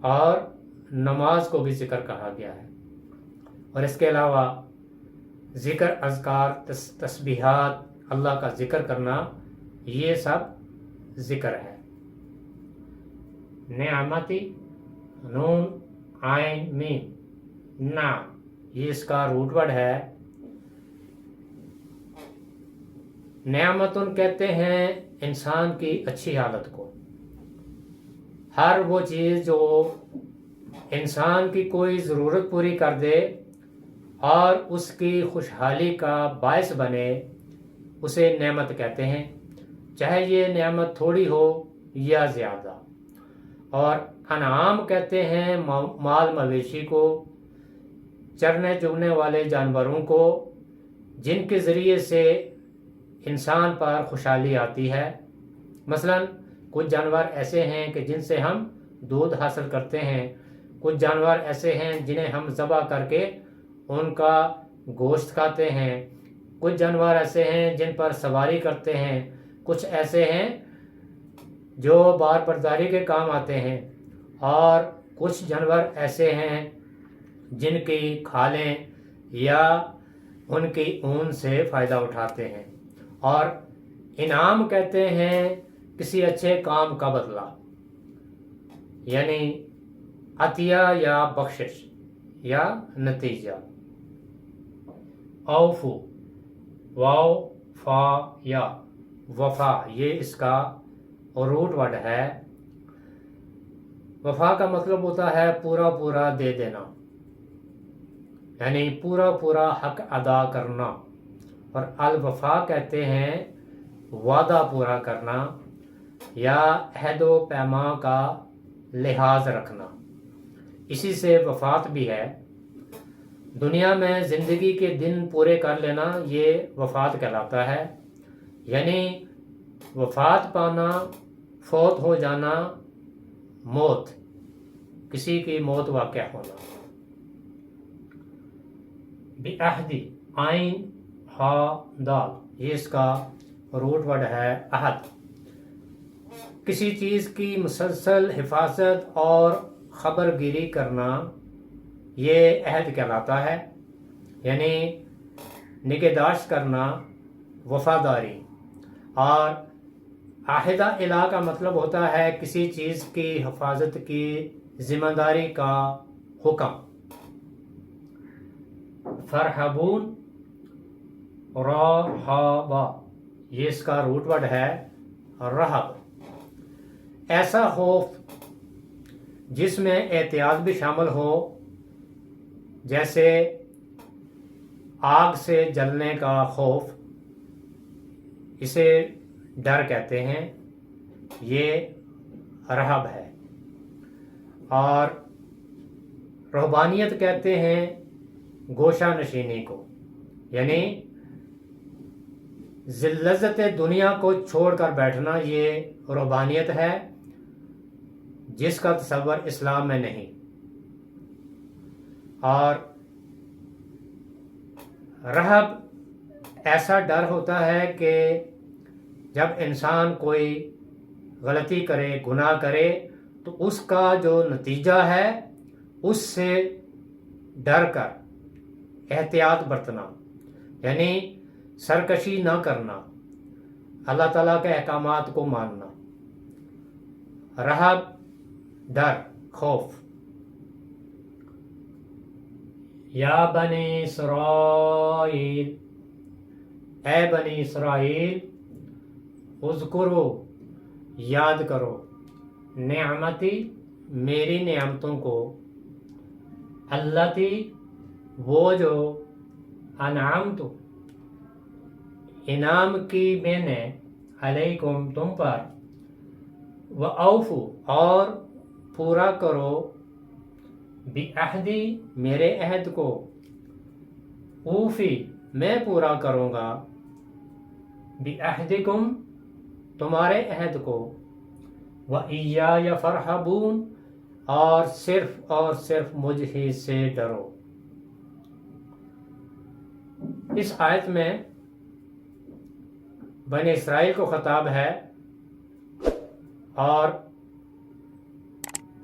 اور نماز کو بھی ذکر کہا گیا ہے، اور اس کے علاوہ ذکر، اذکار، تسبیحات، اللہ کا ذکر کرنا، یہ سب ذکر ہے۔ نعمتی، نون عین میم، نعم، یہ اس کا روٹ ورڈ ہے۔ نعمتن کہتے ہیں انسان کی اچھی حالت کو، ہر وہ چیز جو انسان کی کوئی ضرورت پوری کر دے اور اس کی خوشحالی کا باعث بنے، اسے نعمت کہتے ہیں، چاہے یہ نعمت تھوڑی ہو یا زیادہ۔ اور انعام کہتے ہیں مال مویشی کو، چرنے چگنے والے جانوروں کو، جن کے ذریعے سے انسان پر خوشحالی آتی ہے۔ مثلا کچھ جانور ایسے ہیں کہ جن سے ہم دودھ حاصل کرتے ہیں، کچھ جانور ایسے ہیں جنہیں ہم ذبح کر کے ان کا گوشت کھاتے ہیں، کچھ جانور ایسے ہیں جن پر سواری کرتے ہیں، کچھ ایسے ہیں جو بار برداری کے کام آتے ہیں، اور کچھ جانور ایسے ہیں جن کی کھالیں یا ان کی اون سے فائدہ اٹھاتے ہیں۔ اور انعام کہتے ہیں کسی اچھے کام کا بدلہ، یعنی عطیہ یا بخشش یا نتیجہ۔ اوفو، واو فا یا وفا، یہ اس کا روٹ ورڈ ہے۔ وفا کا مطلب ہوتا ہے پورا پورا دے دینا، یعنی پورا پورا حق ادا کرنا، اور الوفا کہتے ہیں وعدہ پورا کرنا یا عہد و پیمان کا لحاظ رکھنا، اسی سے وفات بھی ہے۔ دنیا میں زندگی کے دن پورے کر لینا یہ وفات کہلاتا ہے، یعنی وفات پانا، فوت ہو جانا، موت، کسی کی موت واقع ہونا۔ بعہدی، عین ہا دال، یہ اس کا روٹ ورڈ ہے عہد۔ کسی چیز کی مسلسل حفاظت اور خبر گیری کرنا یہ عہد کہلاتا ہے، یعنی نگہداشت کرنا، وفاداری۔ اور عاہدہ الہ کا مطلب ہوتا ہے کسی چیز کی حفاظت کی ذمہ داری کا حکم۔ فرحبون، رحابا، یہ اس کا روٹ ورڈ ہے رہب۔ ایسا خوف جس میں احتیاط بھی شامل ہو، جیسے آگ سے جلنے کا خوف، اسے ڈر کہتے ہیں، یہ رہب ہے۔ اور رہبانیت کہتے ہیں گوشہ نشینی کو، یعنی لذت دنیا کو چھوڑ کر بیٹھنا، یہ رہبانیت ہے جس کا تصور اسلام میں نہیں۔ اور رہب ایسا ڈر ہوتا ہے کہ جب انسان کوئی غلطی کرے، گناہ کرے، تو اس کا جو نتیجہ ہے اس سے ڈر کر احتیاط برتنا، یعنی سرکشی نہ کرنا، اللہ تعالیٰ کے احکامات کو ماننا۔ رہب، ڈر، خوف۔ یا بنی اسرائیل، اے بنی اسرائیل، اذکرو، یاد کرو، نعمتی، میری نعمتوں کو، اللتی، وہ جو، انعمت، انعام کی میں نے، علیکم، تم پر، وَأَوْفُوا، اور پورا کرو، بعہدی، میرے عہد کو، اوفی، میں پورا کروں گا، بعہدکم، تمہارے عہد کو، وَإِيَّايَ فَارْحَبُونَ، اور صرف مجھ ہی سے ڈرو۔ اس آیت میں بنی اسرائیل کو خطاب ہے، اور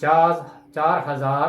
4,000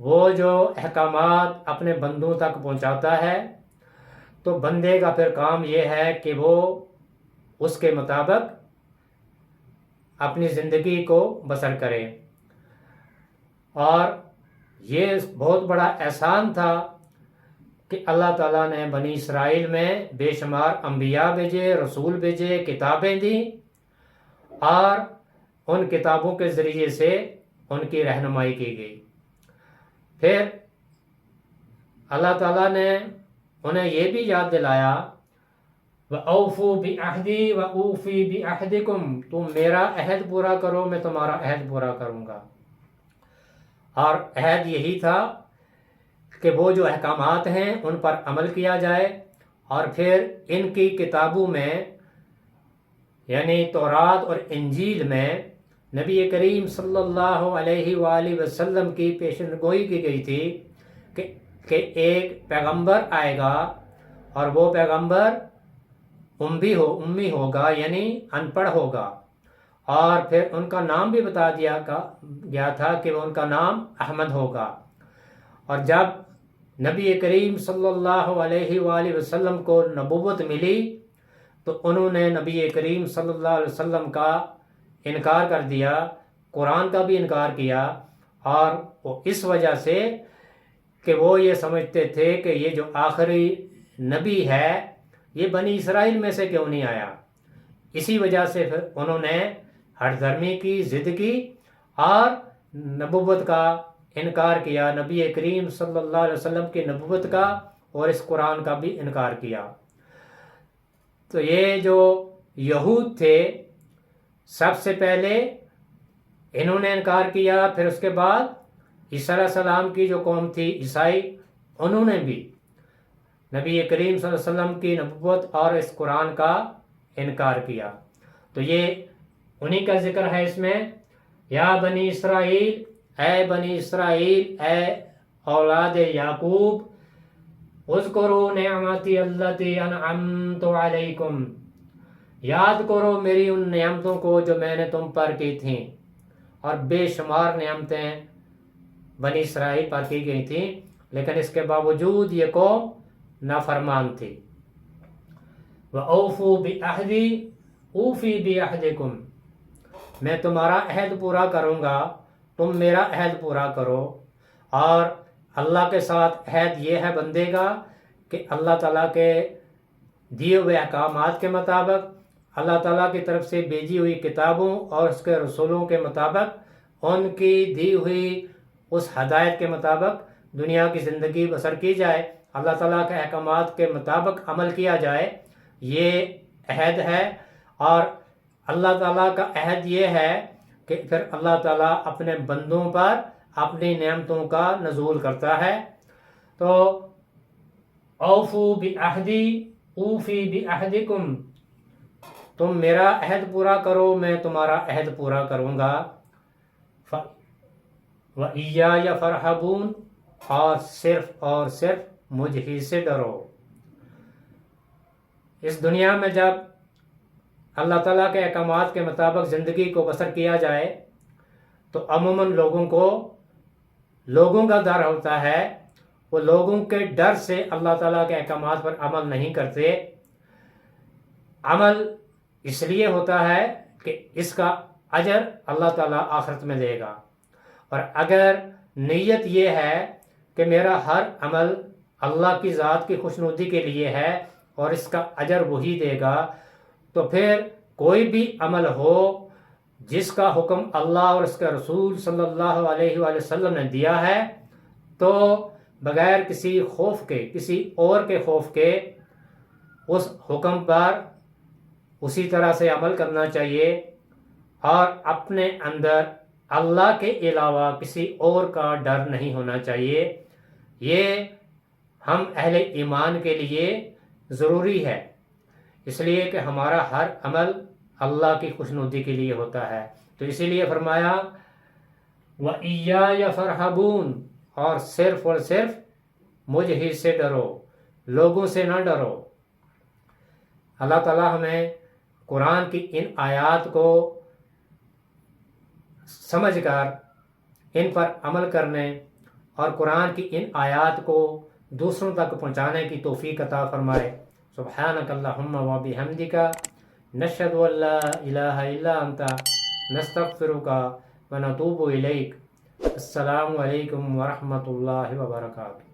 وہ جو احکامات اپنے بندوں تک پہنچاتا ہے تو بندے کا پھر کام یہ ہے کہ وہ اس کے مطابق اپنی زندگی کو بسر کرے۔ اور یہ بہت احسان احسان تھا کہ اللہ تعالیٰ نے بنی اسرائیل میں بے شمار انبیاء بھیجے، رسول بھیجے، کتابیں دیں، اور ان کتابوں کے ذریعے سے ان کی رہنمائی کی گئی۔ پھر اللہ تعالیٰ نے انہیں یہ بھی یاد دلایا وَأَوْفُوا بِعَهْدِي وَأُوفِي بِعَهْدِكُمْ، تم میرا عہد پورا کرو، میں تمہارا عہد پورا کروں گا۔ اور عہد یہی تھا کہ وہ جو احکامات ہیں ان پر عمل کیا جائے، اور پھر ان کی کتابوں میں یعنی تورات اور انجیل میں نبی کریم صلی اللہ علیہ وآلہ وسلم کی پیشن گوئی کی گئی تھی کہ ایک پیغمبر آئے گا، اور وہ پیغمبر امی ہوگا یعنی ان پڑھ ہوگا، اور پھر ان کا نام بھی بتا دیا گیا تھا کہ ان کا نام احمد ہوگا۔ اور جب نبی کریم صلی اللہ علیہ وآلہ وسلم کو نبوت ملی تو انہوں نے نبی کریم صلی اللہ علیہ وسلم کا انکار کر دیا، قرآن کا بھی انکار کیا، اور وہ اس وجہ سے کہ وہ یہ سمجھتے تھے کہ یہ جو آخری نبی ہے یہ بنی اسرائیل میں سے کیوں نہیں آیا۔ اسی وجہ سے پھر انہوں نے ہٹ دھرمی کی ضد کی اور نبوت کا انکار کیا، نبی کریم صلی اللہ علیہ وسلم کی نبوت کا اور اس قرآن کا بھی انکار کیا۔ تو یہ جو یہود تھے سب سے پہلے انہوں نے انکار کیا، پھر اس کے بعد عیسیٰ علیہ السلام کی جو قوم تھی عیسائی، انہوں نے بھی نبی کریم صلی اللہ علیہ وسلم کی نبوت اور اس قرآن کا انکار کیا۔ تو یہ انہی کا ذکر ہے اس میں، یا بنی اسرائیل، اے بنی اسرائیل، اے اولاد یعقوب، اذکروا نعمتی اللتی انعمت علیکم، یاد کرو میری ان نعمتوں کو جو میں نے تم پر کی تھیں۔ اور بے شمار نعمتیں بنی اسرائیل پر کی گئی تھیں، لیکن اس کے باوجود یہ قوم نافرمان تھی۔ وَأَوْفُوا بِعَهْدِي أُوفِي بِعَهْدِكُمْ، میں تمہارا عہد پورا کروں گا، تم میرا عہد پورا کرو۔ اور اللہ کے ساتھ عہد یہ ہے بندے کا کہ اللہ تعالیٰ کے دیے ہوئے احکامات کے مطابق، اللہ تعالیٰ کی طرف سے بھیجی ہوئی کتابوں اور اس کے رسولوں کے مطابق، ان کی دی ہوئی اس ہدایت کے مطابق دنیا کی زندگی بسر کی جائے، اللہ تعالیٰ کے احکامات کے مطابق عمل کیا جائے، یہ عہد ہے۔ اور اللہ تعالیٰ کا عہد یہ ہے کہ پھر اللہ تعالیٰ اپنے بندوں پر اپنی نعمتوں کا نزول کرتا ہے۔ تو اوفوا بعہدی اوفی بعہدکم، تم میرا عہد پورا کرو، میں تمہارا عہد پورا کروں گا۔ وَإِيَّايَ فَارْهَبُونِ، اور صرف مجھ ہی سے ڈرو۔ اس دنیا میں جب اللہ تعالیٰ کے احکامات کے مطابق زندگی کو بسر کیا جائے تو عموماً لوگوں کا ڈر ہوتا ہے، وہ لوگوں کے ڈر سے اللہ تعالیٰ کے احکامات پر عمل نہیں کرتے۔ عمل اس لیے ہوتا ہے کہ اس کا اجر اللہ تعالیٰ آخرت میں دے گا، اور اگر نیت یہ ہے کہ میرا ہر عمل اللہ کی ذات کی خوشنودی کے لیے ہے اور اس کا اجر وہی دے گا، تو پھر کوئی بھی عمل ہو جس کا حکم اللہ اور اس کے رسول صلی اللہ علیہ وآلہ وسلم نے دیا ہے، تو بغیر کسی خوف کے، کسی اور کے خوف کے اس حکم پر اسی طرح سے عمل کرنا چاہیے، اور اپنے اندر اللہ کے علاوہ کسی اور کا ڈر نہیں ہونا چاہیے۔ یہ ہم اہل ایمان کے لیے ضروری ہے، اس لیے کہ ہمارا ہر عمل اللہ کی خوشنودی کے لیے ہوتا ہے۔ تو اسی لیے فرمایا وَإِيَّايَ فَارْهَبُونِ، اور صرف مجھ ہی سے ڈرو، لوگوں سے نہ ڈرو۔ اللہ تعالیٰ ہمیں قرآن کی ان آیات کو سمجھ کر ان پر عمل کرنے اور قرآن کی ان آیات کو دوسروں تک پہنچانے کی توفیق عطا فرمائے۔ سبحانک اللہم و بحمدک نشہد ان لا الہ الا انت نستغفرک و نتوب الیک۔ السلام علیکم ورحمۃ اللہ وبرکاتہ۔